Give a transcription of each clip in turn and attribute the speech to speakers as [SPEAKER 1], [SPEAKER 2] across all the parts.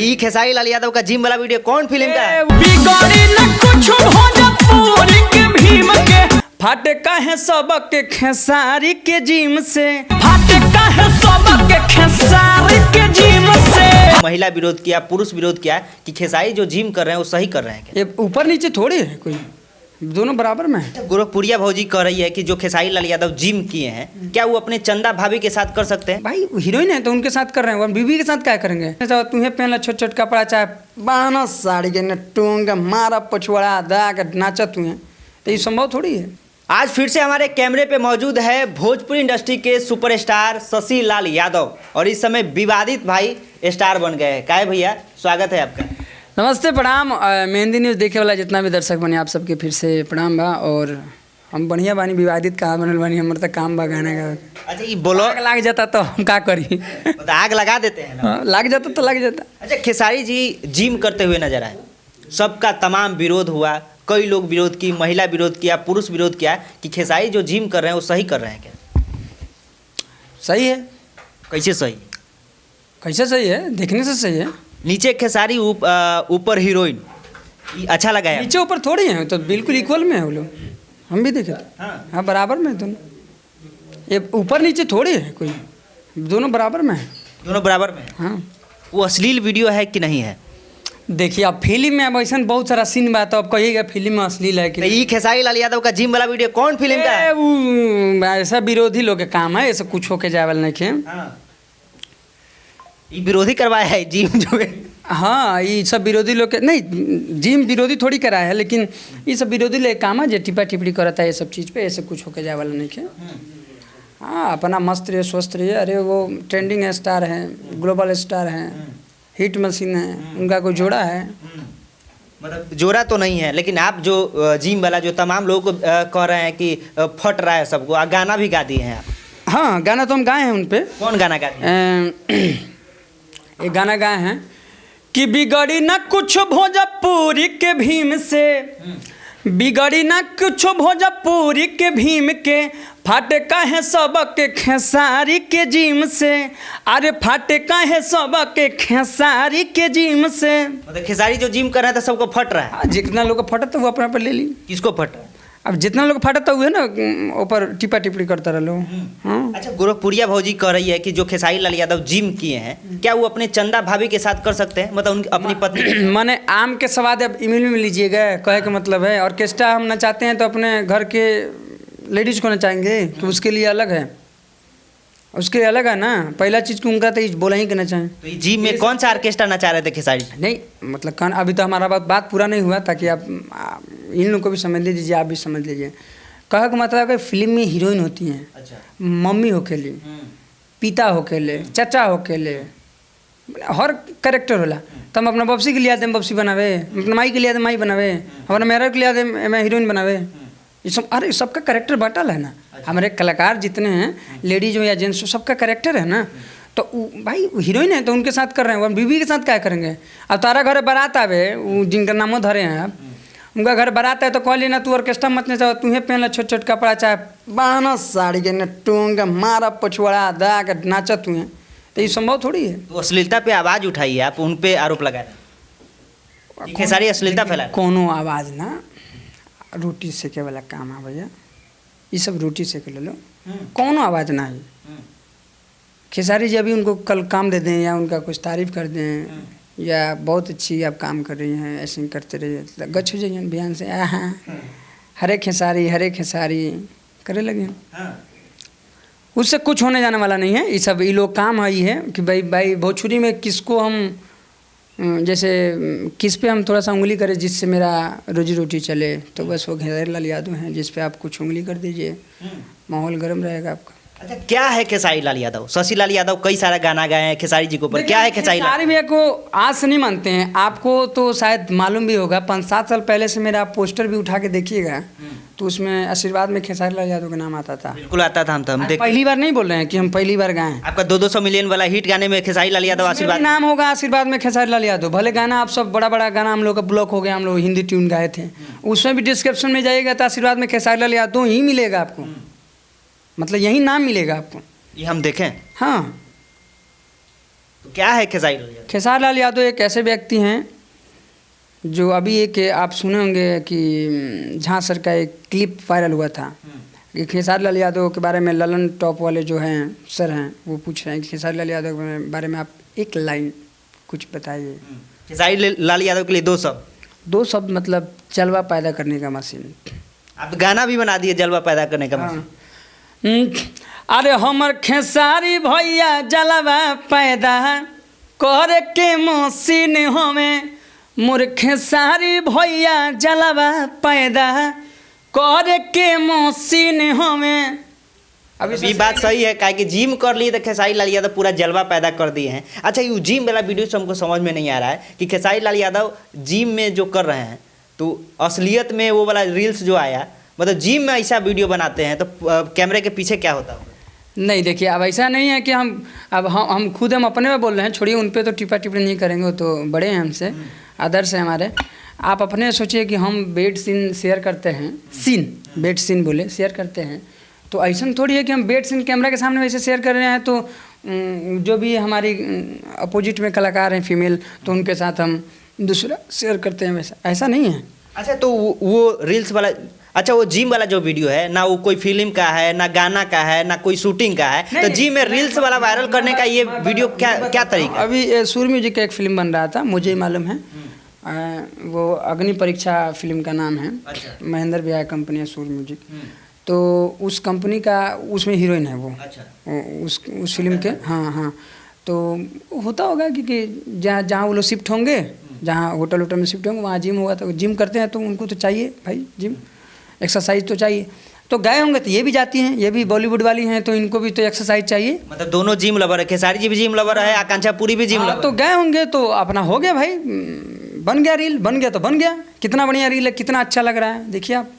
[SPEAKER 1] ई खेसारी लाल यादव का जिम वाला वीडियो कौन फिल्म का है?
[SPEAKER 2] फाटे काहे सबके खेसारी के जिम से, फाटे काहे सबके खेसारी के जिम से।
[SPEAKER 1] महिला विरोध किया, पुरुष विरोध किया कि खेसारी जो जिम कर रहे हैं वो सही कर रहे हैं क्या?
[SPEAKER 2] ये ऊपर नीचे थोड़ी है, कोई दोनों बराबर में है।
[SPEAKER 1] गोरखपुरिया भौजी कह रही है कि जो खेसारी लाल यादव जिम किए हैं क्या वो अपने चंदा भाभी के साथ कर सकते हैं?
[SPEAKER 2] भाई हीरोइन है तो उनके साथ कर रहे हैं, बीवी के साथ क्या करेंगे? तुम्हें पहनला छोट छोट कपड़ा, चाहे बाना साड़ी के न टोंग मारा पछुड़ा दा के नाचा तुम्हें, तो ये संभव थोड़ी है।
[SPEAKER 1] आज फिर से हमारे कैमरे पे मौजूद है भोजपुरी इंडस्ट्री के सुपरस्टार शशि लाल यादव और इस समय विवादित भाई स्टार बन गए हैं। काहे भैया, स्वागत है आपका।
[SPEAKER 2] नमस्ते, प्रणाम। मेहंदी न्यूज़ देखे वाला जितना भी दर्शक बने आप सबके फिर से प्रणाम बा। और हम बढ़िया बानी, विवादित कहाँ बनल बानी, हमारे तक काम बा गाना का।
[SPEAKER 1] अच्छा ये बोलो,
[SPEAKER 2] आग लग जाता तो हम क्या करी?
[SPEAKER 1] तो आग लगा देते हैं ना।
[SPEAKER 2] लग जाता तो लग जाता।
[SPEAKER 1] अच्छा खेसारी जी जिम करते हुए नजर आए, सबका तमाम विरोध हुआ, कई लोग विरोध की, महिला विरोध किया, पुरुष विरोध किया कि खेसारी जो जिम कर रहे हैं वो सही कर रहे हैं क्या?
[SPEAKER 2] सही है।
[SPEAKER 1] कैसे सही?
[SPEAKER 2] कैसे सही है? देखने से सही है।
[SPEAKER 1] नीचे खेसारी ऊपर हीरोइन, अच्छा लगा है?
[SPEAKER 2] नीचे ऊपर थोड़ी है, तो बिल्कुल इक्वल में है वो लोग, हम भी देखे थे। हाँ बराबर में दोनों, ये ऊपर नीचे थोड़ी है, कोई दोनों बराबर में है।
[SPEAKER 1] दोनों बराबर में?
[SPEAKER 2] हाँ।
[SPEAKER 1] वो अश्लील वीडियो है कि नहीं है?
[SPEAKER 2] देखिए अब फिल्म में अब ऐसा बहुत सारा सीन बात है, अब कहिएगा फिल्म में अश्लील है कि
[SPEAKER 1] ये खेसारी लाल यादव का जिम वाला वीडियो कौन फिल्म का है?
[SPEAKER 2] वो ऐसा विरोधी लोग के काम है, ऐसा कुछ होके जाए वाला नहीं खे।
[SPEAKER 1] ये विरोधी करवाया है जिम जो है?
[SPEAKER 2] हाँ, ये सब विरोधी लोग के नहीं, जिम विरोधी थोड़ी कराया है, लेकिन ये सब विरोधी लोग काम है जो टिप्पा टिप्पणी करता है ये सब चीज़ पे, ऐसे कुछ होके जाए वाला नहीं खे। हाँ, अपना मस्त रहे, स्वस्थ रहिए। अरे वो ट्रेंडिंग स्टार हैं, ग्लोबल स्टार हैं, हिट मशीन है, उनका कोई जोड़ा है?
[SPEAKER 1] मतलब जोड़ा तो नहीं है, लेकिन आप जो जिम वाला जो तमाम लोगों को कह रहे हैं कि फट रहा है सबको, गाना भी गा दिए हैं आप।
[SPEAKER 2] हाँ, गाना तो हम गाए हैं उन पे।
[SPEAKER 1] कौन गाना गा दिए?
[SPEAKER 2] एक गाना गाए हैं कि बिगड़ी ना कुछ भोजपुरी के भीम से, बिगड़ी ना कुछ भोजपुरी के भीम के, फाटे काहे सबके खेसारी के जिम से। अरे फाटे काहे सबके खेसारी के जिम से।
[SPEAKER 1] मतलब खेसारी जो जिम कर रहा था सबको फट रहा है?
[SPEAKER 2] जितना लोग को फटा तो वो अपना पर ले ली।
[SPEAKER 1] किसको फट रहा है?
[SPEAKER 2] अब जितना लोग फटा तो हुए ना, ऊपर टिप्पा टिप्पणी करता रह लो। हाँ।
[SPEAKER 1] अच्छा गोरखपुरिया भौजी कह रही है कि जो खेसारी लाल यादव जिम किए हैं क्या वो अपने चंदा भाभी के साथ कर सकते हैं, मतलब उनकी अपनी पत्नी?
[SPEAKER 2] माने आम के स्वाद अब इमली में लीजिएगा, कहे का मतलब है। ऑर्केस्ट्रा हम नचाते हैं तो अपने घर के लेडीज़ को नचाएंगे कि उसके लिए अलग है, उसके लिए अलग है ना। पहला चीज़ को उनका तो बोला ही कि नचाएं।
[SPEAKER 1] तो ये जिम में कौन सा ऑर्केस्ट्रा नचा रहे थे खेसारी?
[SPEAKER 2] नहीं मतलब कौन, अभी तो हमारा बात पूरा नहीं हुआ, ताकि आप इन लोगों को भी समझ लीजिए, आप भी समझ लीजिए। कहा का मतलब है फिल्म में हीरोइन होती हैं।
[SPEAKER 1] अच्छा।
[SPEAKER 2] मम्मी होकेले, पिता होकेले, चाचा होकेले, हर कैरेक्टर होला। तो हम अपना बप्सी के लिए आते हैं बप्सी बनावे, अपना माई के लिए आते माई बनावे, अपना मेरा के लिए आते मैं हीरोइन बनावे। ये सब, अरे सबका कैरेक्टर बाटल है ना। हमारे कलाकार जितने हैं, लेडीज हो या जेंट्स हो, सबका कैरेक्टर है ना। तो भाई हीरोइन है तो उनके साथ कर रहे हैं, बीवी के साथ क्या करेंगे? अब तारा घर बारात आवे, जिनका नामों धरे हैं आप, उनका घर बारात है तो कहली ना तू ऑर्केस्ट्रा मत नचाओ, तुम्हें पहनला छोट छोट कपड़ा, चाहे बाना साड़ी के न टोंग मारा पछुड़ा दा के नाचा तुम्हें, तो ये संभव थोड़ी है।
[SPEAKER 1] तो अश्लीलता पे आवाज़ उठाई है आप, उन पे आरोप लगाए खेसारी अश्लीलता फैला।
[SPEAKER 2] कोनो आवाज़ ना, रोटी सेके वाला काम है भैया, ये सब रोटी सेके ले लो, कोनो आवाज़ ना है। खेसारी जी अभी उनको कल काम दे दें या उनका कुछ तारीफ कर दें या बहुत अच्छी आप काम कर रही हैं, ऐसे ही करते रहिए, गच्छ हो जाइए बयान से हरे खेसारी करे लगे। उससे कुछ होने जाने वाला नहीं है। ये सब ये लोग काम है, ये है कि भाई भोजपुरी में किसको हम जैसे किस पे हम थोड़ा सा उंगली करें जिससे मेरा रोजी रोटी चले, तो बस वो खेसारी लाल यादव हैं जिस पे आप कुछ उंगली कर दीजिए, माहौल गर्म रहेगा आपका।
[SPEAKER 1] अच्छा क्या है खेसारी लाल यादव? शशि लाल यादव कई सारा गाना गाए हैं खेसारी जी के ऊपर, क्या है खेसारी लाल?
[SPEAKER 2] भैया को आज से नहीं मानते हैं, आपको तो शायद मालूम भी होगा, 5-7 साल पहले से मेरा पोस्टर भी उठा के देखिएगा तो उसमें आशीर्वाद में खेसारी लाल यादव का नाम आता था।
[SPEAKER 1] बिल्कुल आता था। हम
[SPEAKER 2] पहली बार नहीं बोल रहे हैं कि हम पहली बार गाएं।
[SPEAKER 1] आपका 200 मिलियन वाला हिट गाने में खेसारी लाल यादव आशीर्वाद
[SPEAKER 2] नाम होगा, आशीर्वाद में खेसारी लाल यादव। भले गाना आप सब बड़ा बड़ा गाना हम लोग का ब्लॉक हो गया, हम लोग हिंदी ट्यून गाए थे, उसमें भी डिस्क्रिप्शन में जाइएगा तो आशीर्वाद में खेसारी लाल यादव ही मिलेगा आपको, मतलब यही नाम मिलेगा आपको।
[SPEAKER 1] ये हम देखें?
[SPEAKER 2] हाँ
[SPEAKER 1] तो क्या है खेसारी लाल यादव?
[SPEAKER 2] खेसारी लाल यादव एक ऐसे व्यक्ति हैं जो अभी एक आप सुने होंगे कि झा सर का एक क्लिप वायरल हुआ था कि खेसारी लाल यादव के बारे में ललन टॉप वाले जो हैं सर हैं वो पूछ रहे हैं कि खेसारी लाल यादव के बारे में आप एक लाइन कुछ बताइए।
[SPEAKER 1] खेसारी लाल यादव के लिए दो शब्द
[SPEAKER 2] मतलब जलवा पैदा करने का मशीन।
[SPEAKER 1] आप गाना भी बना दिए जलवा पैदा करने का मशीन।
[SPEAKER 2] अरे हमर खेसारी भैया जलवा पैदा करे के मशीन हमें, मोर खेसारी भैया जलवा पैदा करे के मशीन हमें।
[SPEAKER 1] अब ये बात सही है, काहे कि जिम कर लिए तो खेसारी लाल यादव पूरा जलवा पैदा कर दिए हैं। अच्छा, ये जिम वाला वीडियो से हमको समझ में नहीं आ रहा है कि खेसारी लाल यादव जिम में जो कर रहे हैं तो असलियत में वो वाला रील्स जो आया, मतलब जिम में ऐसा वीडियो बनाते हैं तो कैमरे के पीछे क्या होता है?
[SPEAKER 2] नहीं देखिए, अब ऐसा नहीं है कि हम खुद हम अपने में बोल रहे हैं, छोड़िए उन पे तो टिप्पणी टिप्पणी नहीं करेंगे, वो तो बड़े हैं हमसे, आदर्श है हमारे। आप अपने सोचिए कि हम बेड सीन शेयर करते हैं, बेड सीन बोले शेयर करते हैं, तो ऐसा थोड़ी है कि हम बेड सीन कैमरा के सामने वैसे शेयर कर रहे हैं तो जो भी हमारी अपोजिट में कलाकार हैं फीमेल तो उनके साथ हम दूसरा शेयर करते हैं, वैसा ऐसा नहीं है।
[SPEAKER 1] अच्छा, तो वो रील्स वाला, अच्छा वो जिम वाला जो वीडियो है ना वो कोई फिल्म का है ना गाना का है ना कोई शूटिंग का है, तो जिम में रील्स वाला वायरल करने का ये वीडियो क्या तरीका?
[SPEAKER 2] अभी सूर्य म्यूजिक का एक फिल्म बन रहा था, मुझे ही मालूम है, वो अग्नि परीक्षा फिल्म का नाम है।
[SPEAKER 1] अच्छा।
[SPEAKER 2] महेंद्र बिहार कंपनी है सूर्य म्यूजिक, तो उस कंपनी का उसमें हीरोइन है वो। अच्छा। उस फिल्म के, हाँ, तो होता होगा कि जहाँ वो लोग शिफ्ट होंगे, जहाँ होटल में शिफ्ट होंगे वहाँ जिम होगा, तो जिम करते हैं तो उनको तो चाहिए भाई जिम, एक्सरसाइज तो चाहिए, तो गए होंगे तो ये भी जाती हैं, ये भी बॉलीवुड वाली हैं तो इनको भी तो एक्सरसाइज चाहिए।
[SPEAKER 1] मतलब दोनों जिम लवर है, खेसारी जी भी जिम लवर है, आकांक्षा पूरी भी जिम लवर।
[SPEAKER 2] तो गए होंगे तो अपना हो गया भाई, बन गया रील, बन गया तो बन गया। कितना बढ़िया रील है, कितना अच्छा लग रहा है, देखिए आप,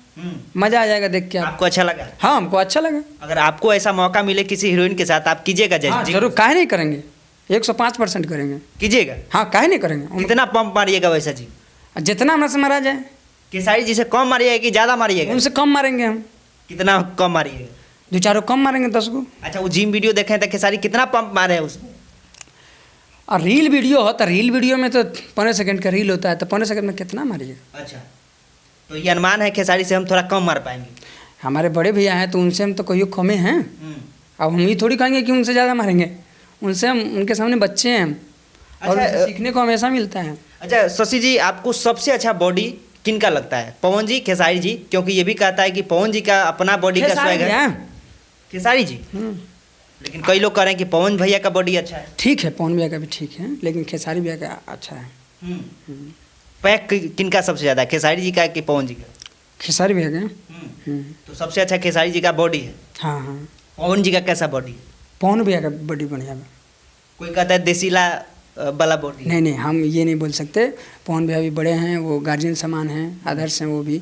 [SPEAKER 2] मजा आ जाएगा देख के।
[SPEAKER 1] आपको अच्छा लगा?
[SPEAKER 2] हाँ, हमको अच्छा लगा।
[SPEAKER 1] अगर आपको ऐसा मौका मिले किसी हीरोइन के साथ, आप कीजिएगा? जैसे
[SPEAKER 2] जरूर, काहे नहीं करेंगे, 105% करेंगे।
[SPEAKER 1] कीजिएगा?
[SPEAKER 2] हाँ, काहे नहीं करेंगे।
[SPEAKER 1] कितना पंप मारिएगा वैसा जी?
[SPEAKER 2] जितना हमारे से मारा जाए।
[SPEAKER 1] खेसारी जी से कम मारिएगा कि ज़्यादा मारिएगा?
[SPEAKER 2] उनसे कम मारेंगे हम।
[SPEAKER 1] कितना कम मारिएगा?
[SPEAKER 2] 2-4 कम मारेंगे, 10 को।
[SPEAKER 1] अच्छा, वो जिम वीडियो देखे तो खेसारी कितना पंप मारे हैं उसमें?
[SPEAKER 2] और रील वीडियो हो तो रील वीडियो में तो 15 सेकंड का रील होता है, तो 15 सेकंड में कितना मारिएगा?
[SPEAKER 1] अच्छा, तो ये अनुमान है खेसारी से हम थोड़ा कम मार पाएंगे?
[SPEAKER 2] हमारे बड़े भैया हैं तो उनसे हम तो कहियो कमे हैं। अब हम ये थोड़ी कहेंगे कि उनसे ज़्यादा मारेंगे, उनसे हम, उनके सामने बच्चे हैं और
[SPEAKER 1] अच्छा,
[SPEAKER 2] सीखने को हमेशा मिलता है।
[SPEAKER 1] अच्छा शशि जी, आपको सबसे अच्छा बॉडी किनका लगता है? पवन जी, खेसारी जी? क्योंकि ये भी कहता है कि पवन जी का अपना बॉडी का स्वैग है। खेसारी जी? लेकिन कई लोग कह रहे हैं कि पवन भैया का बॉडी अच्छा है।
[SPEAKER 2] ठीक है, पवन भैया का भी ठीक है, लेकिन खेसारी भैया का अच्छा है।
[SPEAKER 1] पैक किनका सबसे ज़्यादा है, खेसारी जी का कि पवन जी का?
[SPEAKER 2] खेसारी भैया का।
[SPEAKER 1] तो सबसे अच्छा खेसारी जी का बॉडी है।
[SPEAKER 2] हाँ।
[SPEAKER 1] पवन जी का कैसा बॉडी है?
[SPEAKER 2] पवन भैया का बॉडी बढ़िया है।
[SPEAKER 1] कोई कहता है देसीला वाला बॉडी।
[SPEAKER 2] नहीं, हम ये नहीं बोल सकते। पवन भैया भी बड़े हैं, वो गार्जियन समान हैं, आदर्श हैं वो भी,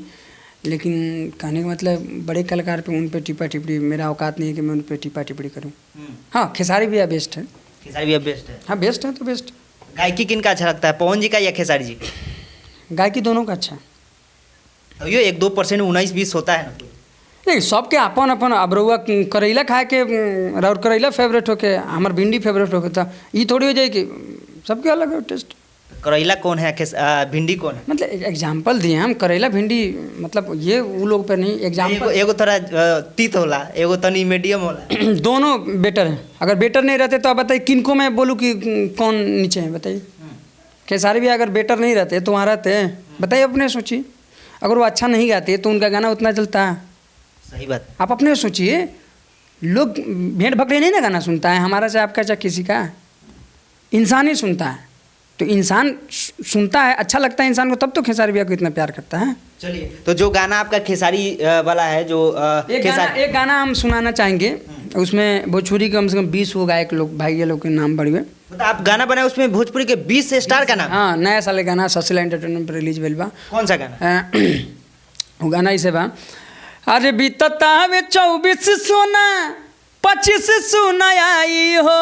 [SPEAKER 2] लेकिन कहने का मतलब बड़े कलाकार पे उन पे टिप्पा टिप्पणी, मेरा औकात नहीं है कि मैं उन पे टिप्पा टिप्पणी करूँ। हाँ, खेसारी भैया बेस्ट है।
[SPEAKER 1] खेसारी भैया बेस्ट है?
[SPEAKER 2] हाँ, बेस्ट है तो बेस्ट।
[SPEAKER 1] गायकी किनका अच्छा लगता है, पवन जी का या खेसारी जी का?
[SPEAKER 2] गायकी दोनों का अच्छा।
[SPEAKER 1] अब ये 1-2% 19-20 होता है ना?
[SPEAKER 2] नहीं, सबके अपन अपन। अब रउआ करैला खाए के और करैला फेवरेट होके हमार भिंडी फेवरेट होके, तो ये थोड़ी हो जाए कि सबके अलग है टेस्ट।
[SPEAKER 1] करैला कौन है, भिंडी कौन है?
[SPEAKER 2] मतलब एग्जाम्पल दिए हम, करैला भिंडी, मतलब ये वो लोग पे नहीं एग्जाम्पल।
[SPEAKER 1] एगो थोड़ा तीत होला, एगो तनी मीडियम होला।
[SPEAKER 2] दोनों बेटर हैं। अगर बेटर नहीं रहते तो आप बताइए किनको मैं बोलूँ कि कौन नीचे है, बताइए। खेसारी भी अगर बेटर नहीं रहते तो वहाँ रहते हैं, बताइए, अपने सोचिए। अगर वो अच्छा नहीं गाते तो उनका गाना उतना चलता है।
[SPEAKER 1] सही बात।
[SPEAKER 2] आप अपने सोचिए, लोग भेंट भकरे नहीं ना गाना सुनता है, हमारा चाहे आपका चाहे किसी का, इंसान ही सुनता है। तो इंसान सुनता है, अच्छा लगता है इंसान को, तब तो खेसारी भैया को इतना प्यार करता है।
[SPEAKER 1] चलिए, तो जो गाना आपका खेसारी वाला है, जो
[SPEAKER 2] एक गाना हम सुनाना चाहेंगे, उसमें भोजपुरी के कम से कम 20 वो गायक लोग, भाई ये लोग के नाम बढ़िए।
[SPEAKER 1] मतलब आप गाना बनाए उसमें भोजपुरी के 20 स्टार का नाम?
[SPEAKER 2] हाँ, नया साल गाना ससिला एंटरटेनमेंट पर रिलीज भेल बा।
[SPEAKER 1] कौन सा गाना?
[SPEAKER 2] वो गाना इसे बा, अरे बीतता वे 24 सोना 25 सोना आई हो,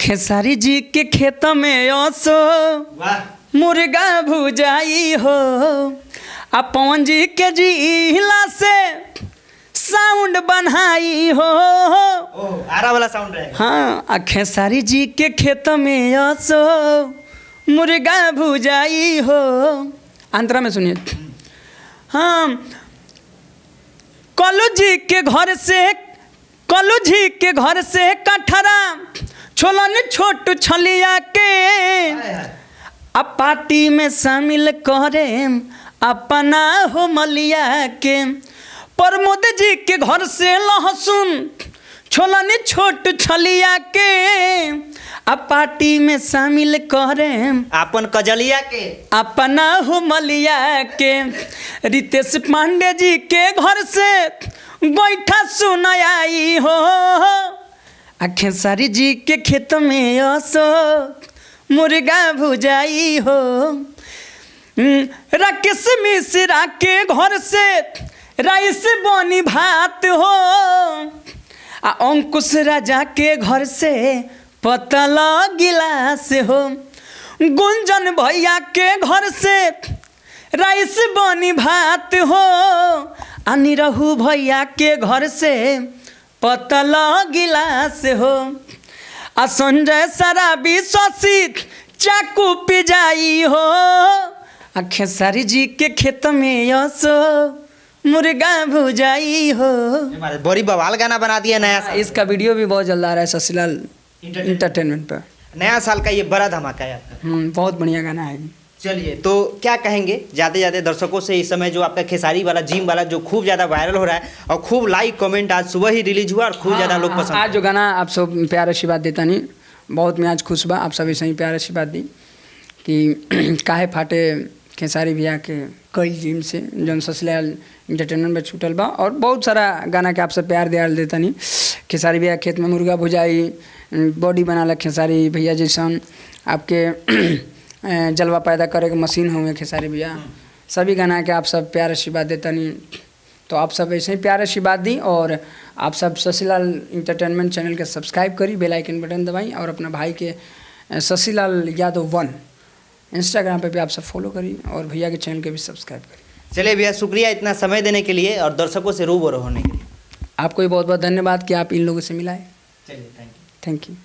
[SPEAKER 2] खेसारी जी के खेत में ओसो मुर्गा भुजाई हो, पवन जी के जिला से साउंड बनाई हो।
[SPEAKER 1] ओह, आरा वाला साउंड रहेगा।
[SPEAKER 2] हाँ, खेसारी जी के खेत में असो मुर्गा भुजाई हो। अंतरा में सुनिए। हाँ, कलू जी के घर से कठरा छोलन छोट छलिया के अब पार्टी में शामिल करे अपना हो मलिया के। प्रमोद जी के घर से लहसुन छोलन छोट छलिया के अब पार्टी में शामिल करे
[SPEAKER 1] अपन कजलिया के
[SPEAKER 2] अपना हो मलिया के। रितेश पांडे जी के घर से गोईठा सुनाई हो। खेसारी जी के खेत में असो मुर्गा भुजाई हो। राकेश मिश्रा के घर से राइस बनी भात हो। अंकुश राजा के घर से पतला गिलास हो। गुंजन भैया के घर से राइस बनी भात हो। अनिरहू भैया के घर से पतला गिलास हो। संजय शराबी शशि चाकू पिजाई हो। खेसारी जी के खेत में असो मुर्गा भुजाई हो।
[SPEAKER 1] बड़ी बवाल गाना बना दिया नया साल।
[SPEAKER 2] इसका वीडियो भी बहुत जल्द आ रहा है शशिलाल इंटरटेनमेंट पर।
[SPEAKER 1] नया साल का ये बड़ा धमाका है आपका।
[SPEAKER 2] बहुत बढ़िया गाना है।
[SPEAKER 1] चलिए, तो क्या कहेंगे ज़्यादा दर्शकों से इस समय जो आपका खेसारी वाला जिम वाला जो खूब ज़्यादा वायरल हो रहा है और खूब लाइक कमेंट आज सुबह ही रिलीज हुआ और खूब ज़्यादा लोग पसंद।
[SPEAKER 2] आज जो गाना आप सब प्यार आशीर्वाद देता नहीं, बहुत मैं आज खुश बा। आप सब ऐसे ही प्यार आशीर्वाद दी कि काहे फाटे खेसारी भैया के कई जिम से जौन शशिलाल इंटरटेनमेंट में छूटल बा। और बहुत सारा गाना के आप सब प्यार दियाल देता नहीं। खेसारी भैया खेत में मुर्गा भुजाई, बॉडी बनाला खेसारी भैया जैसन, आपके जलवा पैदा करे के मशीन होंगे खेसारी भैया। सभी गाना के आप सब प्यार आशीर्वाद देता नहीं, तो आप सब ऐसे ही प्यार आशीर्वाद दी। और आप सब शशिलाल इंटरटेनमेंट चैनल के सब्सक्राइब करी, बेल आइकन बटन दबाई और अपना भाई के शशिलाल यादव 1 इंस्टाग्राम पे भी आप सब फॉलो करी और भैया के चैनल के भी सब्सक्राइब करी।
[SPEAKER 1] चलिए भैया, शुक्रिया इतना समय देने के लिए और दर्शकों से रूबरू होने के लिए।
[SPEAKER 2] आपको भी बहुत बहुत धन्यवाद कि आप इन लोगों से मिलाए।
[SPEAKER 1] चलिए, थैंक यू।
[SPEAKER 2] Thank you.